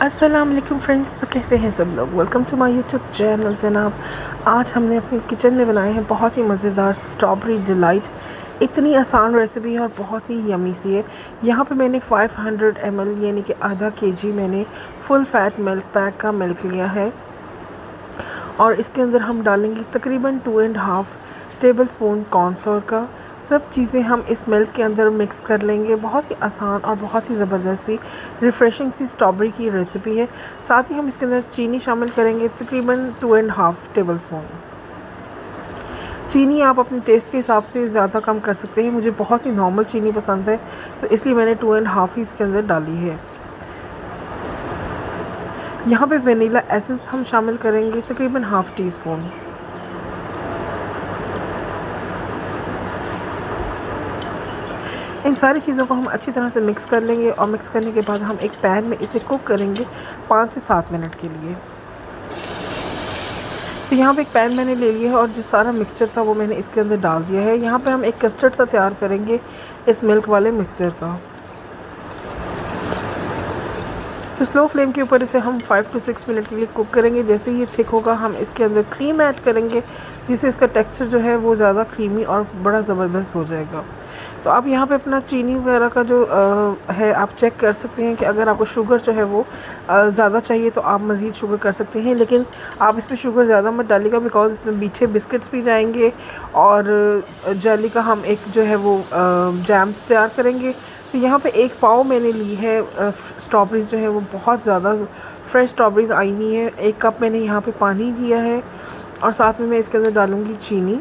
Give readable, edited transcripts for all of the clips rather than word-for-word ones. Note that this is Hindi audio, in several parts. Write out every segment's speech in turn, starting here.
अस्सलाम वालेकुम फ्रेंड्स। तो कैसे हैं सब लोग। Welcome to my YouTube channel जनाब। आज हमने अपने किचन में बनाए हैं बहुत ही मज़ेदार स्ट्रॉबेरी डिलाइट। इतनी आसान रेसिपी है और बहुत ही यमी सी है। यहाँ पे मैंने 500 ml यानी कि आधा केजी मैंने फुल फैट मिल्क पैक का मिल्क लिया है और इसके अंदर हम डालेंगे तकरीबन 2.5 टेबल स्पून कॉर्नफ्लोर का। सब चीज़ें हम इस मिल्क के अंदर मिक्स कर लेंगे। बहुत ही आसान और बहुत ही ज़बरदस्त सी रिफ़्रेशिंग सी स्ट्रॉबेरी की रेसिपी है। साथ ही हम इसके अंदर चीनी शामिल करेंगे, तकरीबन 2.5 टेबल स्पून। चीनी आप अपने टेस्ट के हिसाब से ज़्यादा कम कर सकते हैं। मुझे बहुत ही नॉर्मल चीनी पसंद है तो इसलिए मैंने 2.5 ही इसके अंदर डाली है। यहाँ पे वनीला एसेंस हम शामिल करेंगे, तकरीबन हाफ़ टी स्पून। इन सारी चीज़ों को हम अच्छी तरह से मिक्स कर लेंगे और मिक्स करने के बाद हम एक पैन में इसे कुक करेंगे 5 से 7 मिनट के लिए। तो यहाँ पे एक पैन मैंने ले लिया है और जो सारा मिक्सचर था वो मैंने इसके अंदर डाल दिया है। यहाँ पे हम एक कस्टर्ड सा तैयार करेंगे इस मिल्क वाले मिक्सचर का। तो स्लो फ्लेम के ऊपर इसे हम 5 से 6 मिनट के लिए कुक करेंगे। जैसे ये थिक होगा हम इसके अंदर क्रीम ऐड करेंगे, जिससे इसका टेक्सचर जो है वो ज़्यादा क्रीमी और बड़ा ज़बरदस्त हो जाएगा। तो आप यहाँ पे अपना चीनी वगैरह का जो है आप चेक कर सकते हैं कि अगर आपको शुगर जो है वो ज़्यादा चाहिए तो आप मज़ीद शुगर कर सकते हैं, लेकिन आप इसमें शुगर ज़्यादा मत डालिएगा बिकॉज़ इसमें मीठे बिस्किट्स भी जाएंगे और जेली का हम एक जो है वो जैम तैयार करेंगे। तो यहाँ पे एक पाव मैंने ली है स्ट्रॉबेरीज़ जो है वो बहुत ज़्यादा फ्रेश स्ट्रॉबेरीज़ आई हुई है। 1 कप मैंने यहाँ पे पानी लिया है और साथ में मैं इसके अंदर डालूँगी चीनी।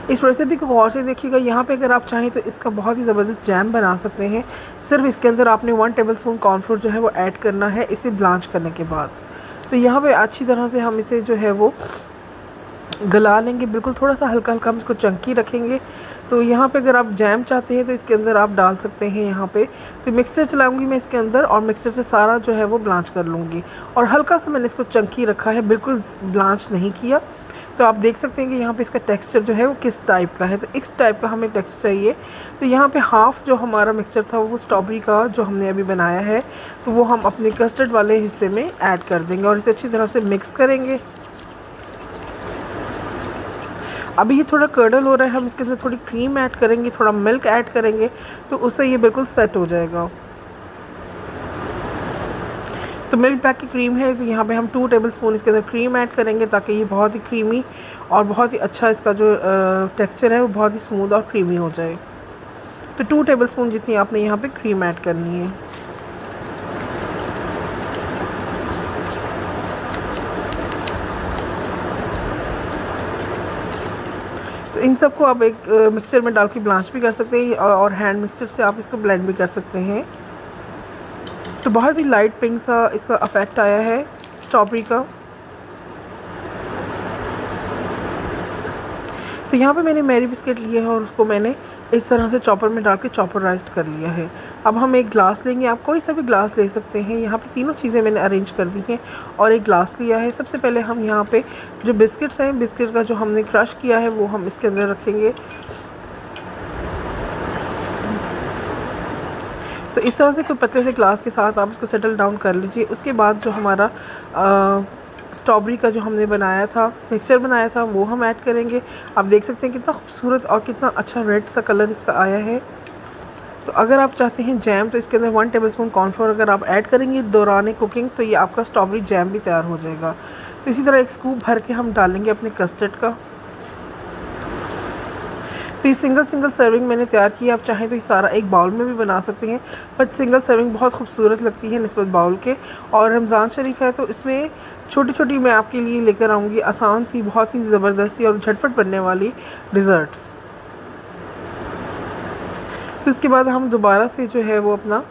इस रेसिपी को गौर से देखिएगा। यहाँ पे अगर आप चाहें तो इसका बहुत ही ज़बरदस्त जैम बना सकते हैं। सिर्फ इसके अंदर आपने 1 टेबल स्पून कॉर्नफ्लोर जो है वो ऐड करना है इसे ब्लांच करने के बाद। तो यहाँ पे अच्छी तरह से हम इसे जो है वो गला लेंगे, बिल्कुल थोड़ा सा हल्का हल्का हम इसको चंकी रखेंगे। तो यहाँ पे अगर आप जैम चाहते हैं तो इसके अंदर आप डाल सकते हैं। यहाँ पे तो मिक्सचर चलाऊंगी मैं इसके अंदर और मिक्सचर से सारा जो है वो ब्लांच कर लूँगी और हल्का सा मैंने इसको चंकी रखा है, बिल्कुल ब्लांच नहीं किया। तो आप देख सकते हैं कि यहाँ पे इसका टेक्सचर जो है वो किस टाइप का है। तो इस टाइप का हमें टेक्सचर चाहिए। तो यहाँ पे हाफ़ जो हमारा मिक्सचर था वो स्ट्रॉबेरी का जो हमने अभी बनाया है तो वो हम अपने कस्टर्ड वाले हिस्से में ऐड कर देंगे और इसे अच्छी तरह से मिक्स करेंगे। अभी ये थोड़ा कर्डल हो रहा है, हम इसके अंदर थोड़ी क्रीम ऐड करेंगे, थोड़ा मिल्क ऐड करेंगे तो उससे ये बिल्कुल सेट हो जाएगा। तो मिल्क पैक की क्रीम है तो यहाँ पे हम 2 टेबल स्पून इसके अंदर क्रीम ऐड करेंगे ताकि ये बहुत ही क्रीमी और बहुत ही अच्छा इसका जो टेक्सचर है वो बहुत ही स्मूथ और क्रीमी हो जाए। तो 2 टेबल स्पून जितनी आपने यहाँ पे क्रीम ऐड करनी है। तो इन सबको आप एक मिक्सचर में डाल के ब्लांच भी कर सकते हैं और हैंड मिक्सचर से आप इसको ब्लेंड भी कर सकते हैं। तो बहुत ही लाइट पिंक सा इसका इफेक्ट आया है स्ट्रॉबेरी का। तो यहाँ पे मैंने मैरी बिस्किट लिए हैं और उसको मैंने इस तरह से चॉपर में डाल के चॉपराइज्ड कर लिया है। अब हम एक ग्लास लेंगे, आप कोई सा भी ग्लास ले सकते हैं। यहाँ पे तीनों चीज़ें मैंने अरेंज कर दी हैं और एक ग्लास लिया है। सबसे पहले हम यहाँ पे जो बिस्किट्स हैं, बिस्किट का जो हमने क्रश किया है वो हम इसके अंदर रखेंगे। तो इस तरह से कोई पतले से ग्लास के साथ आप इसको सेटल डाउन कर लीजिए। उसके बाद जो हमारा स्ट्रॉबेरी का जो हमने बनाया था, मिक्सचर बनाया था, वो हम ऐड करेंगे। आप देख सकते हैं कितना खूबसूरत और कितना अच्छा रेड सा कलर इसका आया है। तो अगर आप चाहते हैं जैम तो इसके अंदर 1 टेबल स्पून कॉर्नफ्लोर अगर आप ऐड करेंगे दौरान कुकिंग तो ये आपका स्ट्रॉबेरी जैम भी तैयार हो जाएगा। तो इसी तरह एक स्कूप भर के हम डालेंगे अपने कस्टर्ड का। तो ये सिंगल सर्विंग मैंने तैयार की है। आप चाहें तो ये सारा एक बाउल में भी बना सकते हैं, बट सिंगल सर्विंग बहुत खूबसूरत लगती है निस्बत बाउल के। और रमज़ान शरीफ है तो इसमें छोटी छोटी मैं आपके लिए लेकर आऊँगी आसान सी, बहुत ही ज़बरदस्ती और झटपट बनने वाली डिज़र्ट्स। तो उसके बाद हम दोबारा से जो है वो अपना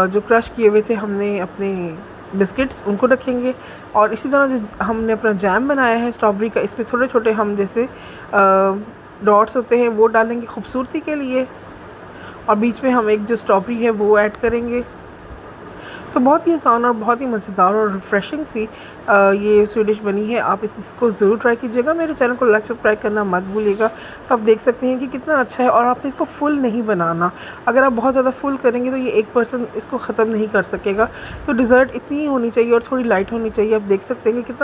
जो क्रश किए हुए थे हमने अपने बिस्किट्स उनको रखेंगे और इसी तरह जो हमने अपना जैम बनाया है स्ट्रॉबेरी का, इसमें छोटे छोटे हम जैसे डॉट्स होते हैं वो डालेंगे खूबसूरती के लिए और बीच में हम एक जो स्ट्रॉबेरी है वो ऐड करेंगे। तो बहुत ही आसान और बहुत ही मज़ेदार और रिफ़्रेशिंग सी ये स्वीट बनी है। आप इसको ज़रूर ट्राई कीजिएगा। मेरे चैनल को लाइक सब्सक्राइब करना मत भूलिएगा। तो आप देख सकते हैं कि कितना अच्छा है, और आपने इसको फुल नहीं बनाना। अगर आप बहुत ज़्यादा फुल करेंगे तो ये एक पर्सन इसको ख़त्म नहीं कर सकेगा। तो डिज़र्ट इतनी ही होनी चाहिए और थोड़ी लाइट होनी चाहिए। आप देख सकते हैं कि कितना